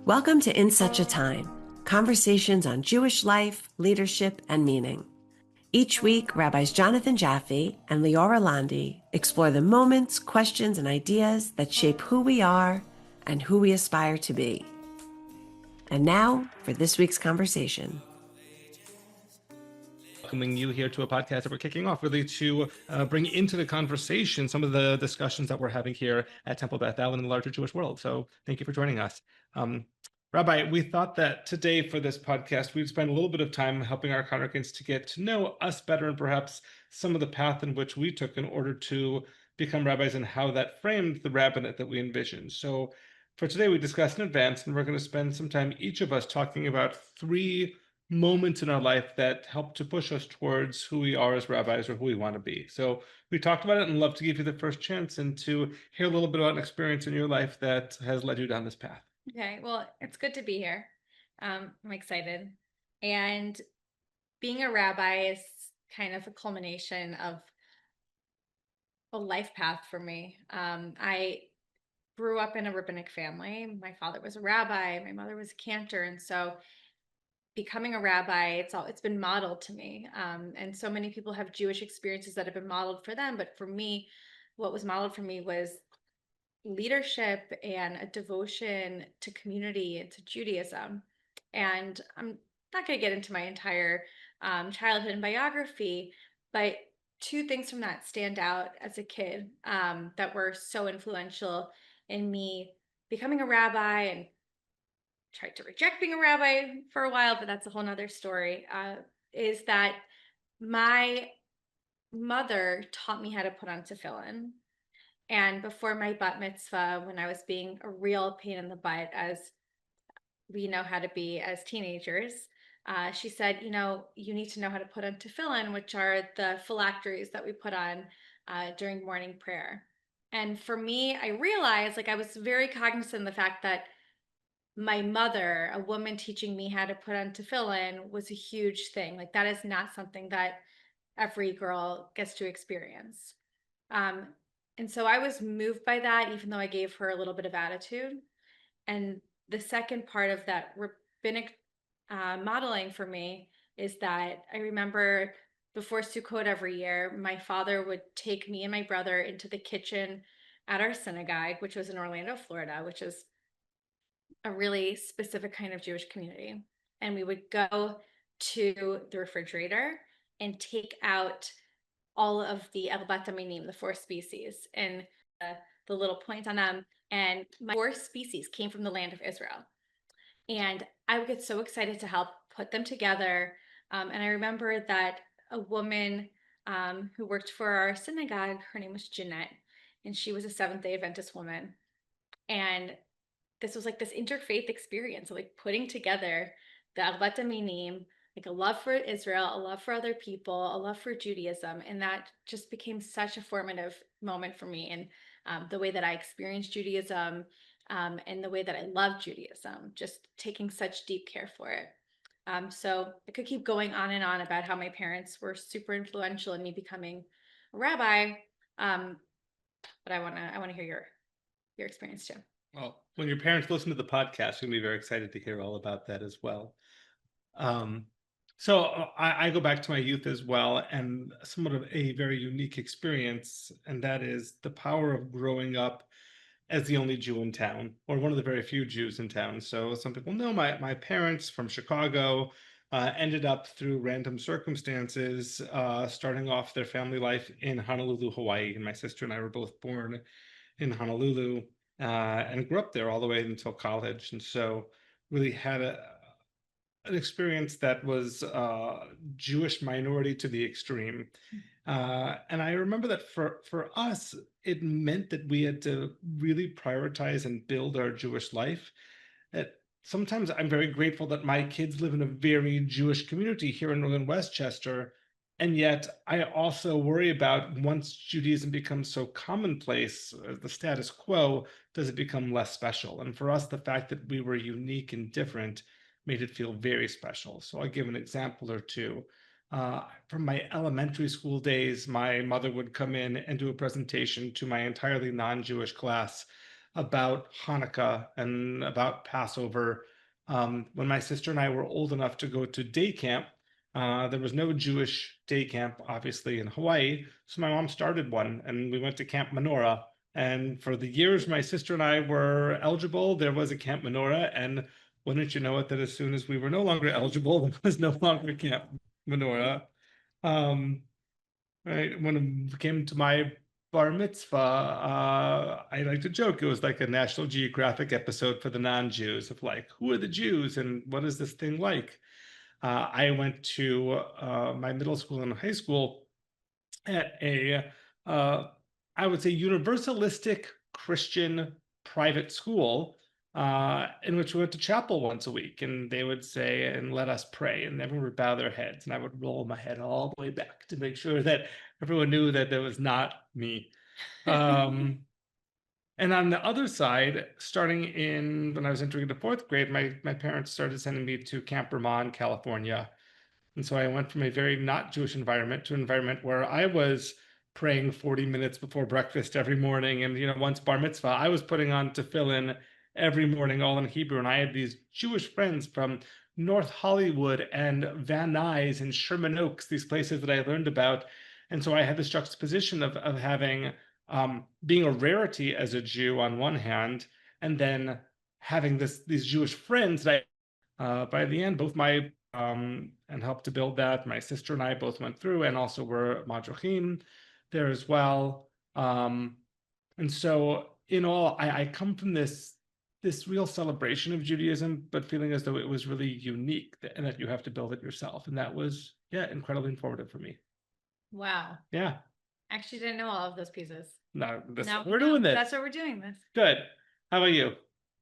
Welcome to In Such a Time, conversations on Jewish life, leadership, and meaning. Each week, Rabbis Jonathan Jaffe and Londy explore the moments, questions, and ideas that shape who we are and who we aspire to be. And now for this week's conversation. Welcoming you here to a podcast that we're kicking off really to bring into the conversation some of the discussions that we're having here at Temple Beth in the larger Jewish world. So thank you for joining us. Rabbi, we thought that today for this podcast, we'd spend a little bit of time helping our congregants to get to know us better and perhaps some of the path in which we took in order to become rabbis and how that framed the rabbinate that we envisioned. So for today, we discussed in advance, and we're going to spend some time, each of us, talking about three moments in our life that help to push us towards who we are as rabbis or who we want to be. So we talked about it and love to give you the first chance and to hear a little bit about an experience in your life that has led you down this path. Okay, well, it's good to be here. I'm excited. And being a rabbi is kind of a culmination of a life path for me. I grew up in a rabbinic family. My father was a rabbi, my mother was a cantor, and so becoming a rabbi, it's been modeled to me. And so many people have Jewish experiences that have been modeled for them, but for me, what was modeled for me was leadership and a devotion to community and to Judaism. And I'm not going to get into my entire childhood and biography, but two things from that stand out as a kid that were so influential in me becoming a rabbi, and tried to reject being a rabbi for a while, but that's a whole nother story, is that my mother taught me how to put on tefillin. And before my bat mitzvah, when I was being a real pain in the butt, as we know how to be as teenagers, she said, you need to know how to put on tefillin, which are the phylacteries that we put on during morning prayer. And for me, I realized, I was very cognizant of the fact that my mother, a woman teaching me how to put on tefillin, was a huge thing. That is not something that every girl gets to experience. And so I was moved by that, even though I gave her a little bit of attitude. And the second part of that rabbinic modeling for me is that I remember before Sukkot every year, my father would take me and my brother into the kitchen at our synagogue, which was in Orlando, Florida, which is a really specific kind of Jewish community. And we would go to the refrigerator and take out all of the minim, the 4 species, and the little point on them. And my 4 species came from the land of Israel. And I would get so excited to help put them together. And I remember that a woman who worked for our synagogue, her name was Jeanette, and she was a Seventh-day Adventist woman. And this was this interfaith experience of putting together the minim, a love for Israel, a love for other people, a love for Judaism. And that just became such a formative moment for me in the way that I experienced Judaism and the way that I love Judaism, just taking such deep care for it. So I could keep going on and on about how my parents were super influential in me becoming a rabbi. But I want to hear your experience too. Well, when your parents listen to the podcast, you'll be very excited to hear all about that as well. So I go back to my youth as well, and somewhat of a very unique experience, and that is the power of growing up as the only Jew in town, or one of the very few Jews in town. So some people know my parents from Chicago ended up through random circumstances starting off their family life in Honolulu, Hawaii, and my sister and I were both born in Honolulu and grew up there all the way until college, and so really had an experience that was Jewish minority to the extreme. And I remember that for us, it meant that we had to really prioritize and build our Jewish life. That sometimes I'm very grateful that my kids live in a very Jewish community here in northern Westchester. And yet I also worry about, once Judaism becomes so commonplace, the status quo, does it become less special? And for us, the fact that we were unique and different made it feel very special. So I'll give an example or two. From my elementary school days, my mother would come in and do a presentation to my entirely non-Jewish class about Hanukkah and about Passover. When my sister and I were old enough to go to day camp, there was no Jewish day camp, obviously, in Hawaii. So my mom started one, and we went to Camp Menorah. And for the years my sister and I were eligible, there was a Camp Menorah. And wouldn't you know it, that as soon as we were no longer eligible, there was no longer Camp Menorah. Um, right when it came to my bar mitzvah, I like to joke it was like a National Geographic episode for the non-Jews of like, who are the Jews and what is this thing like? I went to my middle school and high school at a, I would say, universalistic Christian private school, in which we went to chapel once a week, and they would say, and let us pray, and everyone would bow their heads, and I would roll my head all the way back to make sure that everyone knew that that was not me. And on the other side, starting in when I was entering the fourth grade, my parents started sending me to Camp Vermont, California. And so I went from a very not Jewish environment to an environment where I was praying 40 minutes before breakfast every morning. And, once bar mitzvah, I was putting on tefillin every morning, all in Hebrew. And I had these Jewish friends from North Hollywood and Van Nuys and Sherman Oaks, these places that I learned about. And so I had this juxtaposition of having being a rarity as a Jew on one hand, and then having these Jewish friends that by the end, both and helped to build that. My sister and I both went through and also were madrochim there as well. And so in all, I come from this real celebration of Judaism, but feeling as though it was really unique and that you have to build it yourself. And that was, incredibly informative for me. Wow. Yeah. Actually didn't know all of those pieces. No, Now we're doing this. That's what we're doing this. Good. How about you?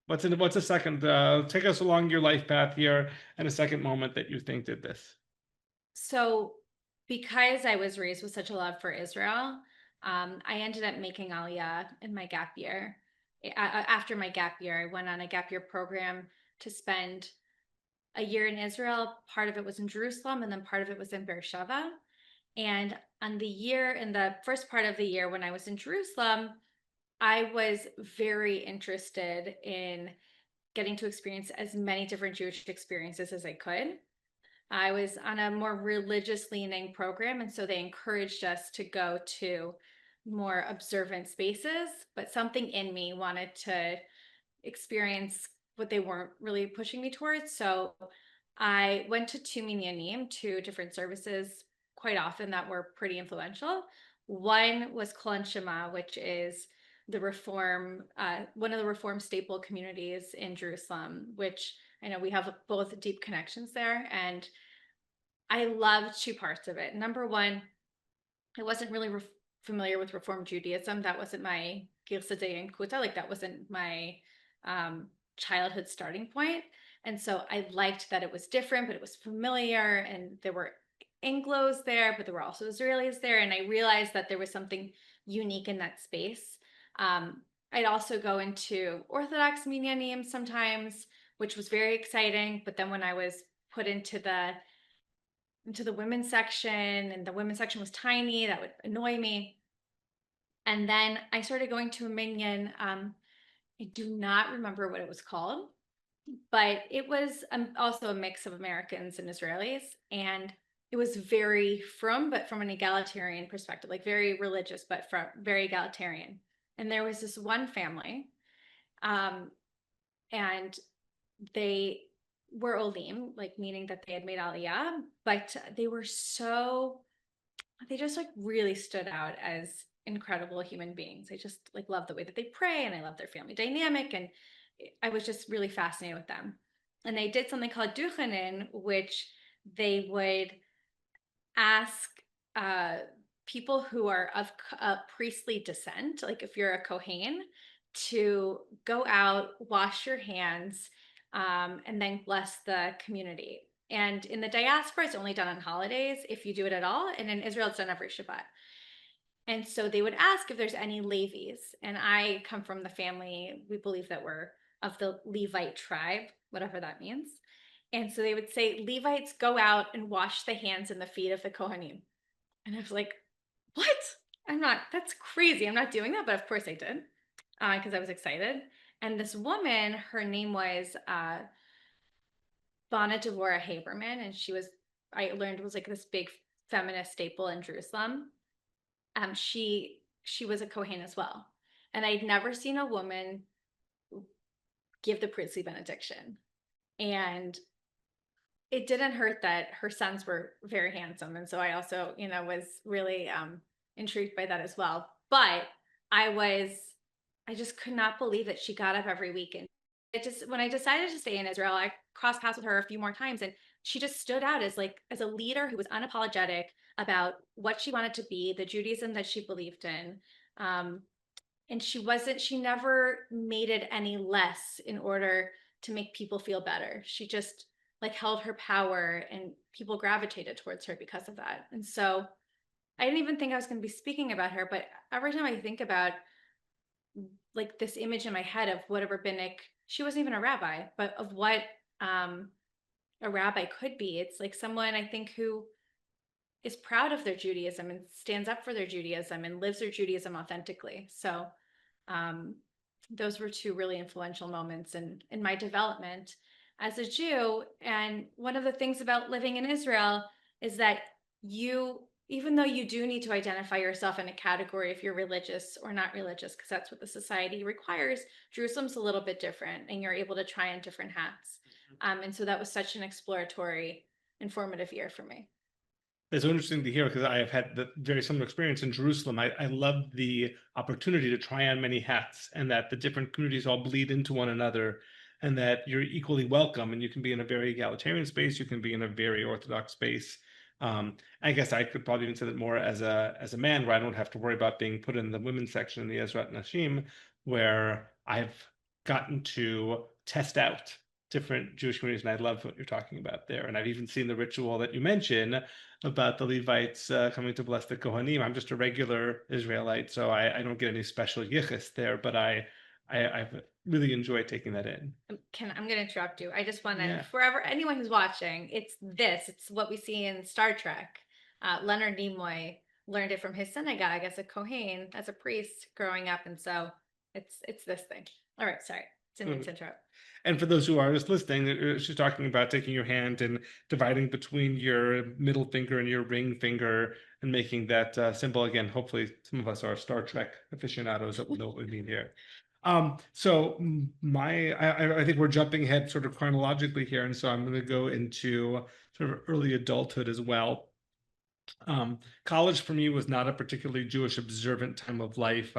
What's a second? Take us along your life path here, and a second moment that you think did this. So, because I was raised with such a love for Israel, I ended up making Aliyah in my gap year. After my gap year, I went on a gap year program to spend a year in Israel. Part of it was in Jerusalem, and then part of it was in Beersheba. And in the first part of the year when I was in Jerusalem, I was very interested in getting to experience as many different Jewish experiences as I could. I was on a more religious leaning program, and so they encouraged us to go to more observant spaces, but something in me wanted to experience what they weren't really pushing me towards. So I went to two minyanim, two different services quite often that were pretty influential. One was Kol Shema, which is the one of the Reform staple communities in Jerusalem, which I know we have both deep connections there. And I loved two parts of it. Number one, I wasn't really familiar with Reform Judaism. That wasn't my Girsa Kuta, like that wasn't my childhood starting point. And so I liked that it was different, but it was familiar, and there were Anglos there, but there were also Israelis there. And I realized that there was something unique in that space. I'd also go into Orthodox minyanim sometimes, which was very exciting. But then when I was put into the women's section, and the women's section was tiny, that would annoy me. And then I started going to a minyan. I do not remember what it was called, but it was also a mix of Americans and Israelis. And it was very but from an egalitarian perspective, like very religious, but very egalitarian. And there was this one family, and they were olim, like meaning that they had made aliyah, but they just like really stood out as incredible human beings. I just like love the way that they pray, and I love their family dynamic, and I was just really fascinated with them. And they did something called duchenin, which they would ask people who are of priestly descent, like if you're a Kohen, to go out, wash your hands, and then bless the community. And in the diaspora, it's only done on holidays, if you do it at all. And in Israel, it's done every Shabbat. And so they would ask if there's any Levis. And I come from the family, we believe that we're of the Levite tribe, whatever that means. And so they would say, Levites, go out and wash the hands and the feet of the Kohanim. And I was like, what? That's crazy. I'm not doing that. But of course I did. because I was excited. And this woman, her name was Bana Devorah Haberman, and I learned was like this big feminist staple in Jerusalem. She was a Kohen as well, and I'd never seen a woman give the priestly benediction, and it didn't hurt that her sons were very handsome, and so I also, was really intrigued by that as well. But I was, I just could not believe that she got up every week, and it just when I decided to stay in Israel, I crossed paths with her a few more times, and she just stood out as as a leader who was unapologetic about what she wanted to be, the Judaism that she believed in. Um, and she never made it any less in order to make people feel better. She just like held her power, and people gravitated towards her because of that. And so I didn't even think I was going to be speaking about her, but every time I think about like this image in my head of what a rabbinic, she wasn't even a rabbi, but of what a rabbi could be, it's like someone I think who is proud of their Judaism and stands up for their Judaism and lives their Judaism authentically. So um, those were two really influential moments in my development as a Jew. And one of the things about living in Israel is that even though you do need to identify yourself in a category if you're religious or not religious, because that's what the society requires, Jerusalem's a little bit different, and you're able to try on different hats. And so that was such an exploratory, informative year for me. It's so interesting to hear because I have had the very similar experience in Jerusalem. I love the opportunity to try on many hats and that the different communities all bleed into one another and that you're equally welcome and you can be in a very egalitarian space, you can be in a very orthodox space. I guess I could probably even say that more as a man where I don't have to worry about being put in the women's section in the Ezrat Nashim, where I've gotten to test out different Jewish communities, and I love what you're talking about there. And I've even seen the ritual that you mentioned about the Levites coming to bless the Kohanim. I'm just a regular Israelite, so I don't get any special yichus there, but I've really enjoyed taking that in. I'm going to interrupt you. I just want to, Yeah. forever, anyone who's watching, it's what we see in Star Trek. Leonard Nimoy learned it from his synagogue as a Kohen, as a priest growing up. And so it's this thing. All right. Sorry. Didn't mean to interrupt. And for those who are just listening, she's talking about taking your hand and dividing between your middle finger and your ring finger and making that symbol. Again, hopefully some of us are Star Trek aficionados that will know what we mean here. So I think we're jumping ahead sort of chronologically here. And so I'm going to go into sort of early adulthood as well. College for me was not a particularly Jewish observant time of life.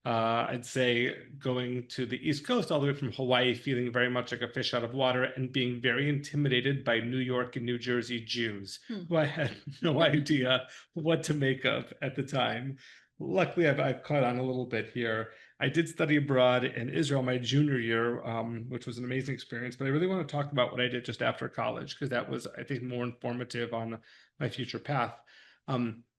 I'd say going to the East Coast, all the way from Hawaii, feeling very much like a fish out of water and being very intimidated by New York and New Jersey Jews, who I had no idea what to make of at the time. Luckily, I've caught on a little bit here. I did study abroad in Israel my junior year, which was an amazing experience, but I really want to talk about what I did just after college, because that was, I think, more informative on my future path.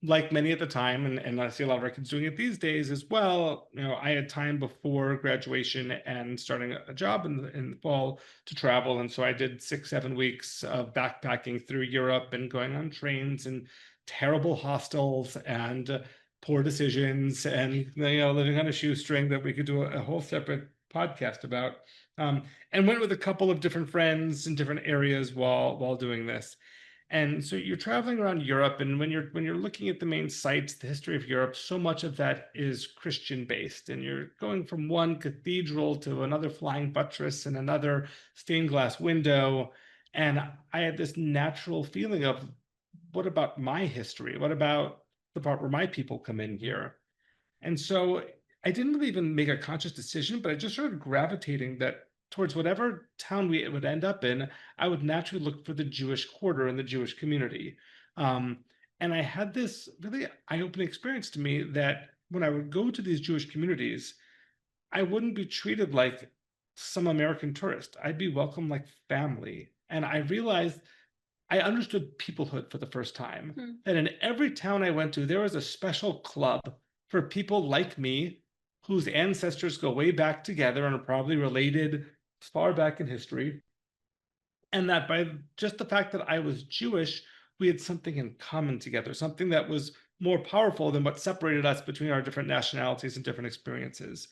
Like many at the time, and I see a lot of our kids doing it these days as well, I had time before graduation and starting a job in the fall to travel. And so I did 6-7 weeks of backpacking through Europe and going on trains and terrible hostels and poor decisions and living on a shoestring that we could do a whole separate podcast about. And went with a couple of different friends in different areas while doing this. And so you're traveling around Europe, and when you're looking at the main sites, the history of Europe, so much of that is Christian based, and you're going from one cathedral to another flying buttress and another stained glass window. And I had this natural feeling of, what about my history? What about the part where my people come in here? And so I didn't really even make a conscious decision, but I just started gravitating that towards whatever town we would end up in, I would naturally look for the Jewish quarter and the Jewish community. And I had this really eye-opening experience to me that when I would go to these Jewish communities, I wouldn't be treated like some American tourist. I'd be welcomed like family. And I realized I understood peoplehood for the first time. That in every town I went to, there was a special club for people like me whose ancestors go way back together and are probably related far back in history. And that by just the fact that I was Jewish, we had something in common together, something that was more powerful than what separated us between our different nationalities and different experiences.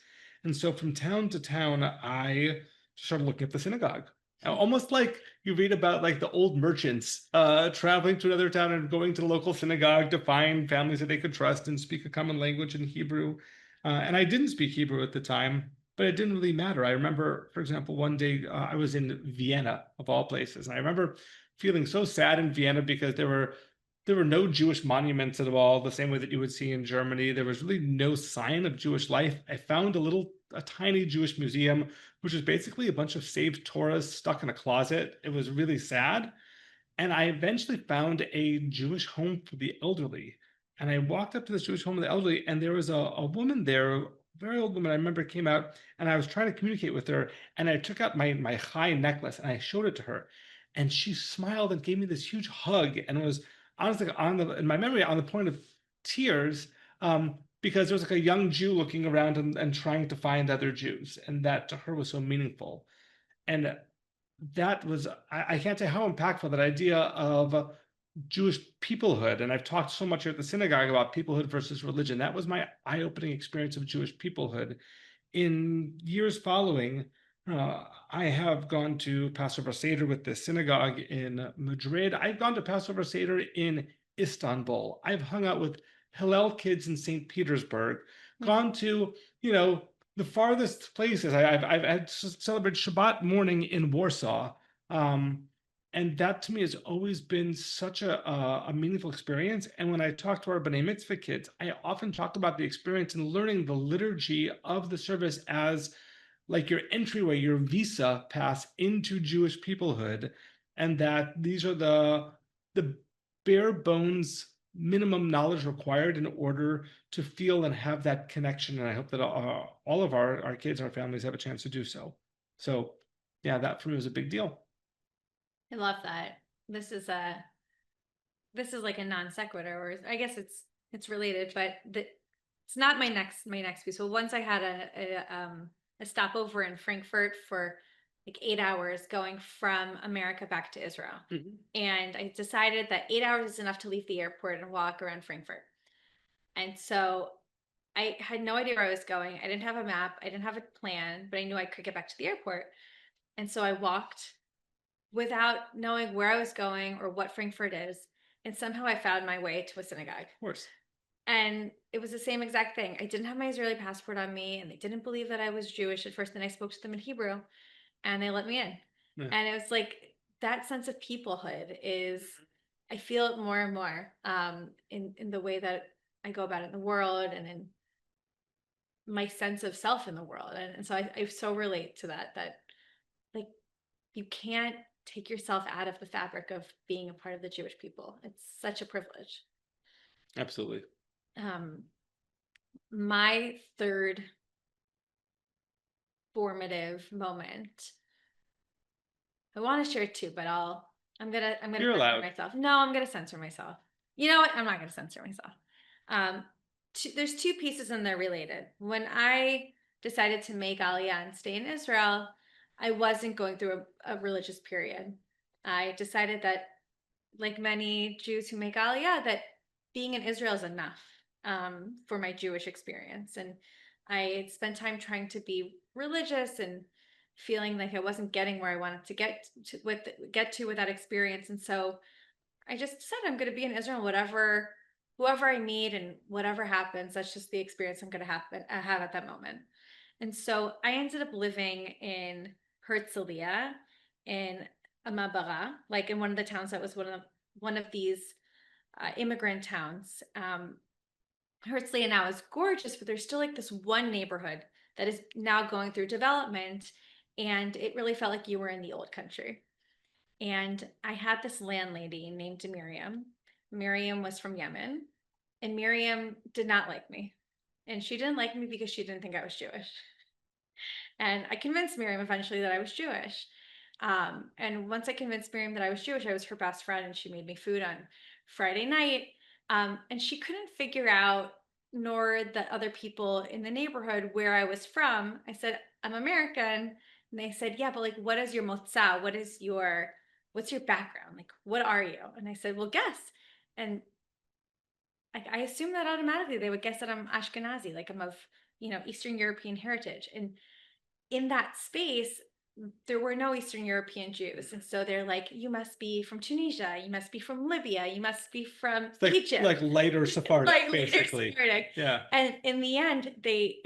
And so from town to town, I started looking at the synagogue. Almost like you read about like the old merchants traveling to another town and going to the local synagogue to find families that they could trust and speak a common language in Hebrew. And I didn't speak Hebrew at the time, but it didn't really matter. I remember, for example, one day I was in Vienna, of all places, and I remember feeling so sad in Vienna because there were no Jewish monuments at all, the same way that you would see in Germany. There was really no sign of Jewish life. I found a tiny Jewish museum, which was basically a bunch of saved Torahs stuck in a closet. It was really sad. And I eventually found a Jewish home for the elderly. And I walked up to this Jewish home for the elderly, and there was a woman there, a very old woman. I remember came out, and I was trying to communicate with her. And I took out my high necklace and I showed it to her. And she smiled and gave me this huge hug. And it was honestly in my memory, on the point of tears, because there was like a young Jew looking around and trying to find other Jews. And that to her was so meaningful. And that was, I can't say how impactful that idea of Jewish peoplehood. And I've talked so much here at the synagogue about peoplehood versus religion. That was my eye-opening experience of Jewish peoplehood. In years following, I have gone to Passover Seder with the synagogue in Madrid. I've gone to Passover Seder in Istanbul. I've hung out with Hillel kids in St. Petersburg, gone to, the farthest places. I've had celebrated Shabbat morning in Warsaw. And that to me has always been such a meaningful experience. And when I talk to our B'nai Mitzvah kids, I often talk about the experience and learning the liturgy of the service as like your entryway, your visa pass into Jewish peoplehood, and that these are the bare bones minimum knowledge required in order to feel and have that connection. And I hope that all of our kids, our families have a chance to do so. So yeah, that for me was a big deal. I love that. This is like a non sequitur, or I guess it's related, but it's not my next piece. So once I had a stopover in Frankfurt for like 8 hours going from America back to Israel. Mm-hmm. And I decided that 8 hours is enough to leave the airport and walk around Frankfurt. And so I had no idea where I was going. I didn't have a map. I didn't have a plan, but I knew I could get back to the airport. And so I walked without knowing where I was going or what Frankfurt is. And somehow I found my way to a synagogue. Of course. And it was the same exact thing. I didn't have my Israeli passport on me, and they didn't believe that I was Jewish at first. Then I spoke to them in Hebrew, and they let me in. Yeah. And it was like that sense of peoplehood is, I feel it more and more in the way that I go about it in the world and in my sense of self in the world. And so I so relate to that like you can't take yourself out of the fabric of being a part of the Jewish people. It's such a privilege. Absolutely. My third formative moment, I want to share two, but I'm gonna You're censor allowed. myself. No, I'm gonna censor myself. You know what? I'm not gonna censor myself. There's two pieces and they're related. When I decided to make Aliyah and stay in Israel, I wasn't going through a religious period. I decided that, like many Jews who make Aliyah, that being in Israel is enough for my Jewish experience. And I spent time trying to be religious and feeling like I wasn't getting where I wanted to get to with that experience. And so I just said, I'm going to be in Israel, whoever I meet and whatever happens, that's just the experience I'm going to have at that moment. And so I ended up living in Herzliya, in Amabara, like in one of the towns that was one of these immigrant towns. Herzliya now is gorgeous, but there's still like this one neighborhood that is now going through development, and it really felt like you were in the old country. And I had this landlady named Miriam. Miriam was from Yemen, and Miriam did not like me. And she didn't like me because she didn't think I was Jewish. And I convinced Miriam eventually that I was Jewish. And once I convinced Miriam that I was Jewish, I was her best friend, and she made me food on Friday night. And she couldn't figure out, nor the other people in the neighborhood, where I was from. I said, I'm American. And they said, yeah, but like, what is your motza? What's your background? Like, what are you? And I said, well, guess. And I assumed that automatically they would guess that I'm Ashkenazi, like I'm of Eastern European heritage. And in that space, there were no Eastern European Jews. And so they're like, you must be from Tunisia, you must be from Libya, you must be from Egypt. Like lighter Sephardic, like basically. Later Sephardic. Yeah. And in the end, they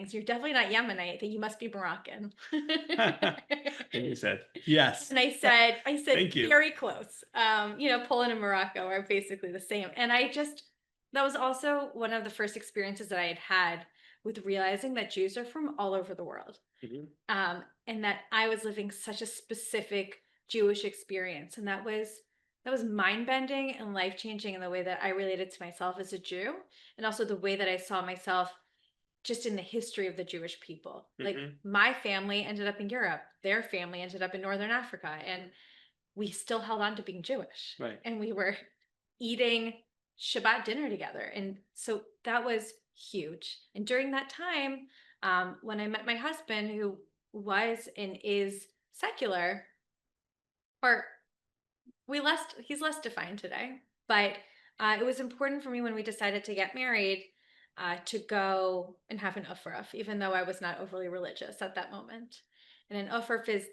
you're definitely not Yemenite, that you must be Moroccan. And you said, yes. And I said, Thank you. very close. Poland and Morocco are basically the same. And that was also one of the first experiences that I had with realizing that Jews are from all over the world. Mm-hmm. And that I was living such a specific Jewish experience. And that was mind-bending and life-changing in the way that I related to myself as a Jew, and also the way that I saw myself just in the history of the Jewish people. Mm-hmm. Like, my family ended up in Europe, their family ended up in Northern Africa, and we still held on to being Jewish. Right. And we were eating Shabbat dinner together. And so that was huge. And during that time, when I met my husband, who was and is secular, or he's less defined today, but it was important for me when we decided to get married to go and have an ufraf, even though I was not overly religious at that moment. And an ufraf is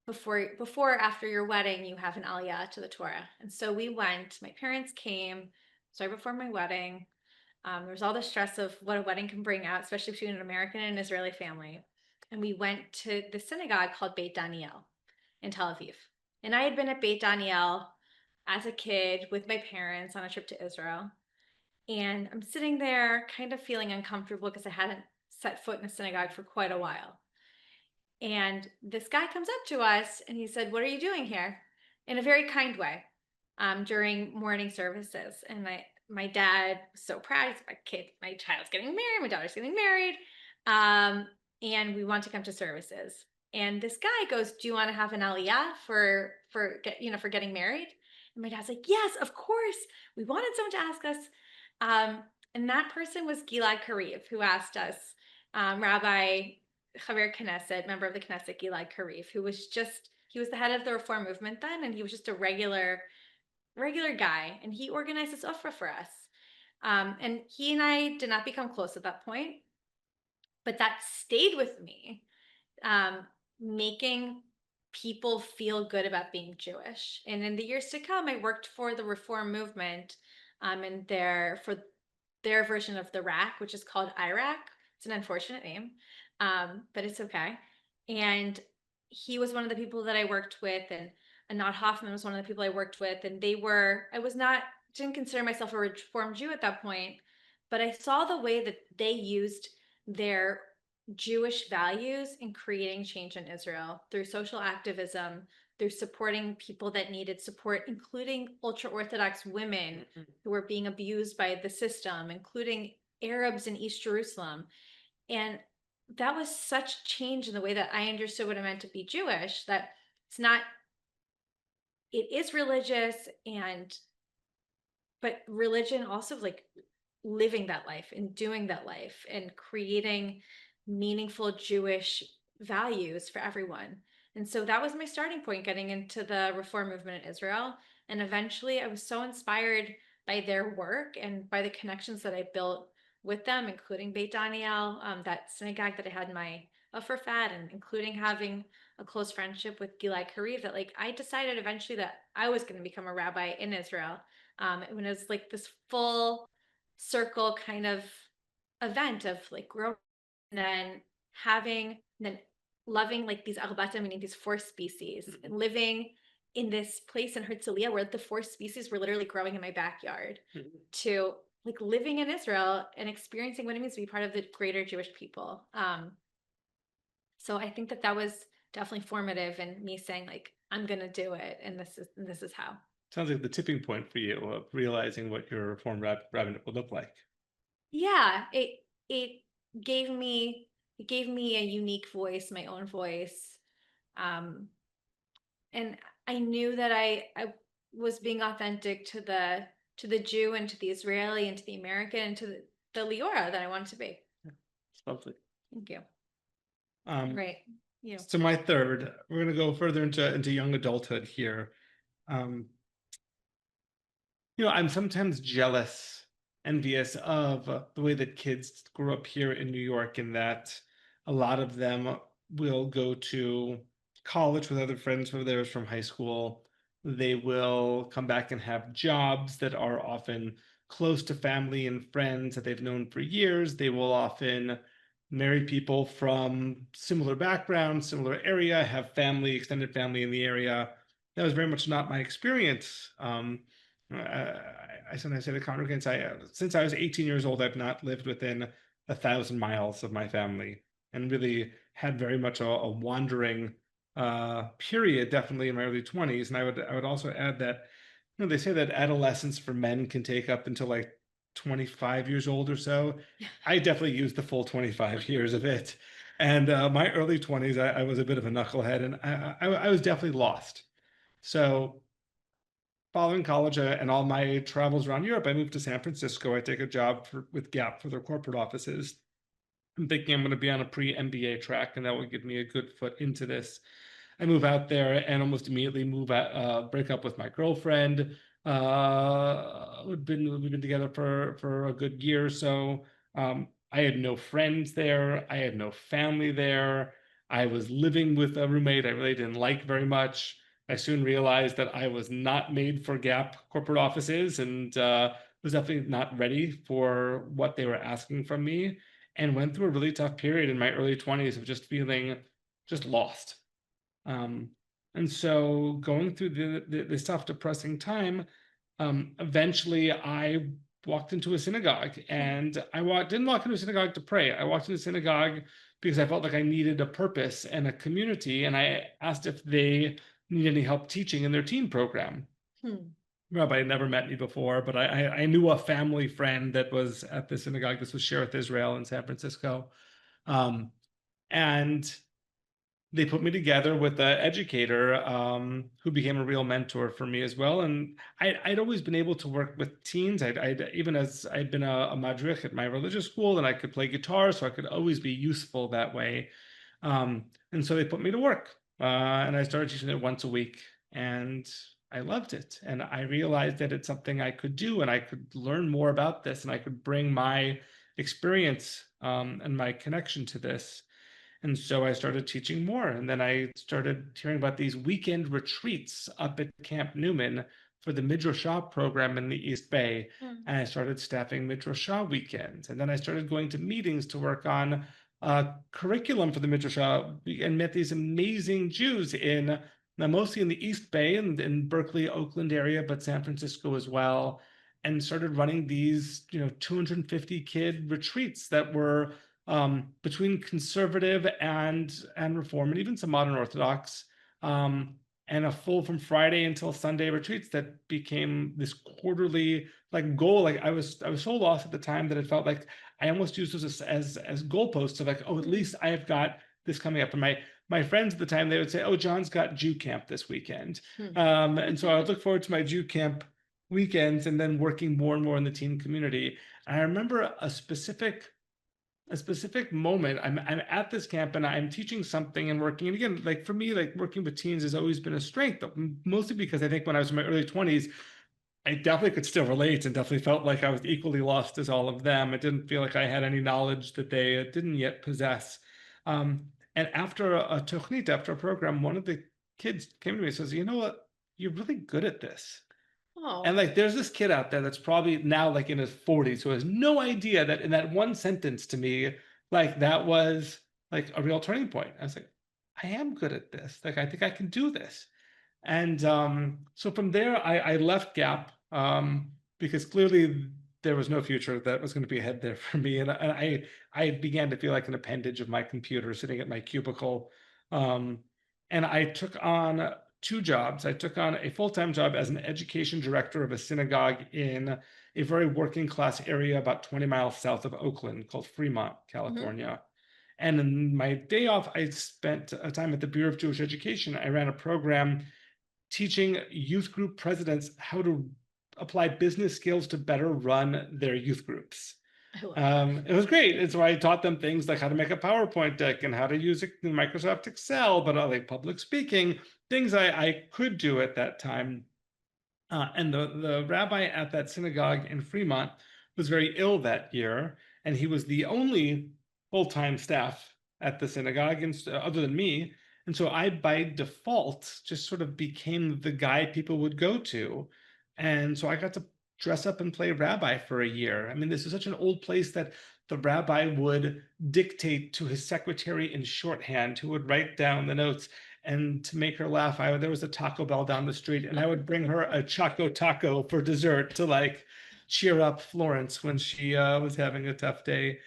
before after your wedding, you have an aliyah to the Torah. And so we went. My parents came right before my wedding. There was all the stress of what a wedding can bring out, especially between an American and an Israeli family. And we went to the synagogue called Beit Daniel in Tel Aviv. And I had been at Beit Daniel as a kid with my parents on a trip to Israel. And I'm sitting there kind of feeling uncomfortable because I hadn't set foot in a synagogue for quite a while. And this guy comes up to us and he said, "What are you doing here?" In a very kind way, during morning services. And my dad was so proud. He's my child's getting married, my daughter's getting married. And we want to come to services. And this guy goes, "Do you want to have an aliyah for getting married?" And my dad's like, "Yes, of course. We wanted someone to ask us." And that person was Gilad Kariv, who asked us, Rabbi Chaver Knesset, member of the Knesset, Gilad Kariv, he was the head of the Reform movement then, and he was just a regular guy, and he organized this ofra for us. And he and I did not become close at that point, but that stayed with me, making people feel good about being Jewish. And in the years to come, I worked for the Reform movement, and for their version of the RAC, which is called Iraq. It's an unfortunate name, but it's okay. And he was one of the people that I worked with, and Anat Hoffman was one of the people I worked with. And didn't consider myself a Reform Jew at that point, but I saw the way that they used their Jewish values in creating change in Israel through social activism, through supporting people that needed support, including ultra-Orthodox women who were being abused by the system, including Arabs in East Jerusalem. And that was such change in the way that I understood what it meant to be Jewish, that it is religious, but religion also like living that life and doing that life and creating meaningful Jewish values for everyone. And so that was my starting point, getting into the Reform movement in Israel. And eventually I was so inspired by their work and by the connections that I built with them, including Beit Daniel, that synagogue that I had my ufraf at, and including having a close friendship with Gilad Kariv, that like I decided eventually that I was going to become a rabbi in Israel. When it was like this full circle kind of event of like growing and then loving like these arbata, meaning these 4 species, and living in this place in Herzliya where the 4 species were literally growing in my backyard, to like living in Israel and experiencing what it means to be part of the greater Jewish people. So I think that was definitely formative in me saying like, I'm going to do it. And this is how. Sounds like the tipping point for you of realizing what your Reform rabbinate would look like. Yeah, it gave me a unique voice, my own voice. And I knew that I was being authentic to the Jew and to the Israeli and to the American and to the Leora that I wanted to be. It's lovely. Thank you. Right. So my third, we're going to go further into young adulthood here. I'm sometimes jealous envious of the way that kids grew up here in New York, in that a lot of them will go to college with other friends of theirs from high school. They will come back and have jobs that are often close to family and friends that they've known for years. They will often marry people from similar backgrounds, similar area, have family, extended family in the area. That was very much not my experience. I sometimes say to congregants, since I was 18 years old, I've not lived within 1,000 miles of my family, and really had very much a wandering period, definitely in my early 20s. And I would also add that, they say that adolescence for men can take up until like 25 years old or so. I definitely used the full 25 years of it. And my early 20s, I was a bit of a knucklehead, and I was definitely lost. So following college and all my travels around Europe, I moved to San Francisco. I take a job with Gap for their corporate offices. I'm thinking I'm going to be on a pre-MBA track, and that will give me a good foot into this. I move out there and almost immediately break up with my girlfriend. We've been together for a good year or so. I had no friends there. I had no family there. I was living with a roommate I really didn't like very much. I soon realized that I was not made for Gap corporate offices, and was definitely not ready for what they were asking from me, and went through a really tough period in my early 20s of just feeling just lost. And so going through this tough, depressing time, eventually I walked into a synagogue, and didn't walk into a synagogue to pray. I walked into a synagogue because I felt like I needed a purpose and a community, and I asked if they need any help teaching in their teen program. Rabbi had never met me before, but I knew a family friend that was at the synagogue. This was Shereth Israel in San Francisco. And they put me together with an educator who became a real mentor for me as well. And I'd always been able to work with teens. Even as I'd been a madrich at my religious school, and I could play guitar, so I could always be useful that way. And so they put me to work, and I started teaching it once a week, and I loved it. And I realized that it's something I could do, and I could learn more about this, and I could bring my experience and my connection to this. And so I started teaching more. And then I started hearing about these weekend retreats up at Camp Newman for the Midrashah program in the East Bay. And I started staffing Midrashah weekends. And then I started going to meetings to work on curriculum for the Midrashah, and met these amazing Jews mostly in the East Bay and in Berkeley, Oakland area, but San Francisco as well. And started running these 250 kid retreats that were between conservative and reform, and even some modern Orthodox, and a full from Friday until Sunday retreats that became this quarterly goal. I was so lost at the time that it felt like I almost used those as goalposts of at least I have got this coming up. And my friends at the time, they would say, "Oh, John's got Jew camp this weekend," and so I would look forward to my Jew camp weekends, and then working more and more in the teen community. And I remember a specific moment. I'm at this camp, and I'm teaching something and working. And again, for me, working with teens has always been a strength, but mostly because I think when I was in my early 20s, I definitely could still relate, and definitely felt like I was equally lost as all of them. It didn't feel like I had any knowledge that they didn't yet possess. And after a tochnit, after a program, one of the kids came to me and says, "You know what? You're really good at this." Oh. And there's this kid out there that's probably now in his 40s who has no idea that in that one sentence to me, that was a real turning point. I was like, I am good at this. I think I can do this. And so from there, I left Gap because clearly there was no future that was going to be ahead there for me. And I began to feel like an appendage of my computer sitting at my cubicle. And I took on two jobs. I took on a full-time job as an education director of a synagogue in a very working class area about 20 miles south of Oakland called Fremont, California. And in my day off, I spent a time at the Bureau of Jewish Education. I ran a program teaching youth group presidents how to apply business skills to better run their youth groups. It was great. It's where I taught them things like how to make a PowerPoint deck and how to use Microsoft Excel, but public speaking, things I could do at that time. And the rabbi at that synagogue in Fremont was very ill that year, and he was the only full-time staff at the synagogue, and other than me. And so I, by default, just sort of became the guy people would go to. And so I got to dress up and play rabbi for a year. I mean, this is such an old place that the rabbi would dictate to his secretary in shorthand, who would write down the notes. And to make her laugh, there was a Taco Bell down the street, and I would bring her a Choco Taco for dessert to like cheer up Florence when she was having a tough day.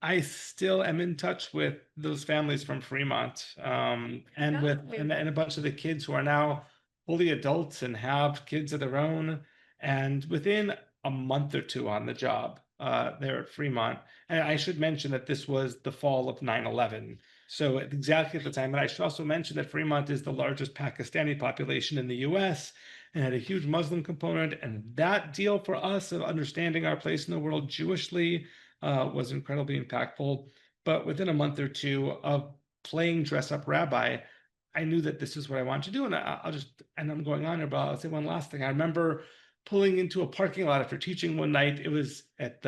I still am in touch with those families from Fremont, and with and a bunch of the kids who are now fully adults and have kids of their own. And within a month or two on the job there at Fremont, and I should mention that this was the fall of 9/11. So exactly at the time, and I should also mention that Fremont is the largest Pakistani population in the US and had a huge Muslim component. And that deal for us of understanding our place in the world Jewishly was incredibly impactful. But within a month or two of playing dress up rabbi, I knew that this is what I wanted to do. And I'm going on here, but I'll say one last thing. I remember pulling into a parking lot after teaching one night. It was at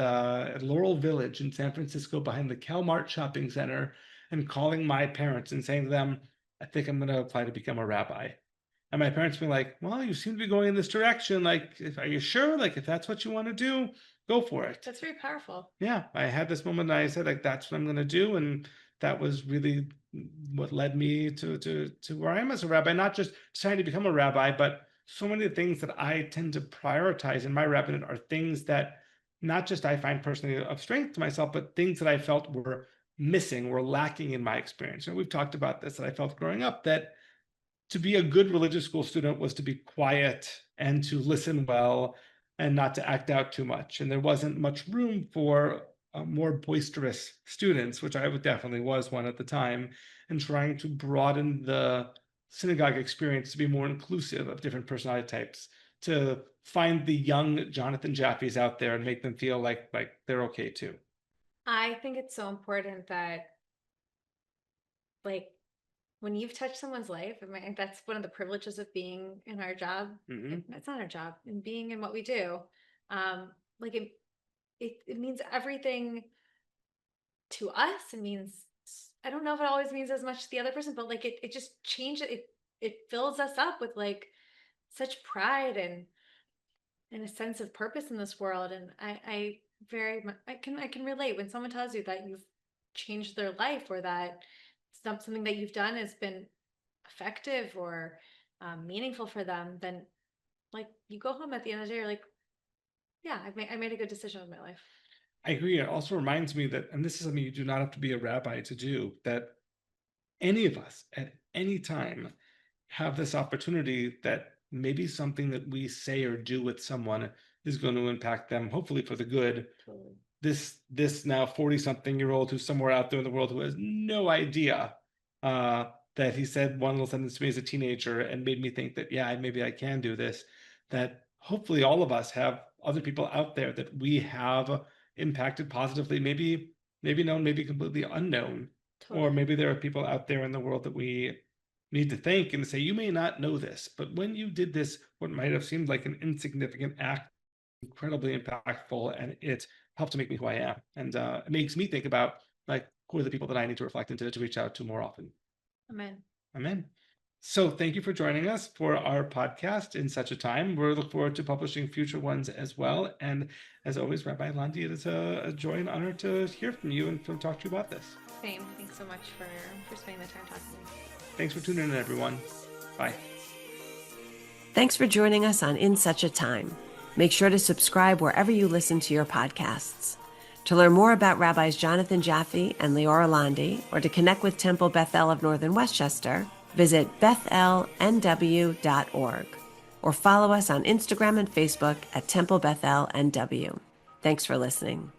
Laurel Village in San Francisco behind the Calmart shopping center, and calling my parents and saying to them, I think I'm going to apply to become a rabbi. And my parents being like, well, you seem to be going in this direction. Like, are you sure? Like, if that's what you want to do, go for it. That's very powerful. Yeah, I had this moment and I said, like, that's what I'm going to do. And that was really what led me to where I am as a rabbi, not just trying to become a rabbi, but so many of the things that I tend to prioritize in my rabbinate are things that not just I find personally of strength to myself, but things that I felt were missing, were lacking in my experience. And we've talked about this, that I felt growing up, that to be a good religious school student was to be quiet and to listen well and not to act out too much. And there wasn't much room for more boisterous students, which I definitely was one at the time, and trying to broaden the synagogue experience to be more inclusive of different personality types, to find the young Jonathan Jaffes out there and make them feel like they're okay too. I think it's so important that, like, when you've touched someone's life, I mean, that's one of the privileges of being in our job. Mm-hmm. It's not our job, and being in what we do. Like it means everything to us. It means, I don't know if it always means as much to the other person, but like it just changes it fills us up with like such pride and a sense of purpose in this world. And I very much I can relate when someone tells you that you've changed their life, or that something that you've done has been effective or meaningful for them. Then like you go home at the end of the day, you're like, yeah, I made a good decision with my life. I agree. It also reminds me that, and this is something you do not have to be a rabbi to do, that any of us at any time have this opportunity that maybe something that we say or do with someone is going to impact them, hopefully for the good. Totally. This now 40-something-year-old who's somewhere out there in the world who has no idea that he said one little sentence to me as a teenager and made me think that, yeah, maybe I can do this, that hopefully all of us have other people out there that we have impacted positively, maybe known, maybe completely unknown. Totally. Or maybe there are people out there in the world that we need to thank and say, you may not know this, but when you did this, what might have seemed like an insignificant act, incredibly impactful, and it helped to make me who I am. And it makes me think about like, who are the people that I need to reflect into to reach out to more often. Amen. Amen. So thank you for joining us for our podcast in such a time. We look forward to publishing future ones as well. And as always, Rabbi Londy, it is a joy and honor to hear from you and to talk to you about this. Same. Thanks so much for spending the time talking to me. Thanks for tuning in, everyone. Bye. Thanks for joining us on In Such a Time. Make sure to subscribe wherever you listen to your podcasts. To learn more about Rabbis Jonathan Jaffe and Leora Londy, or to connect with Temple Bethel of Northern Westchester, visit bethelnw.org, or follow us on Instagram and Facebook at Temple Bethel NW. Thanks for listening.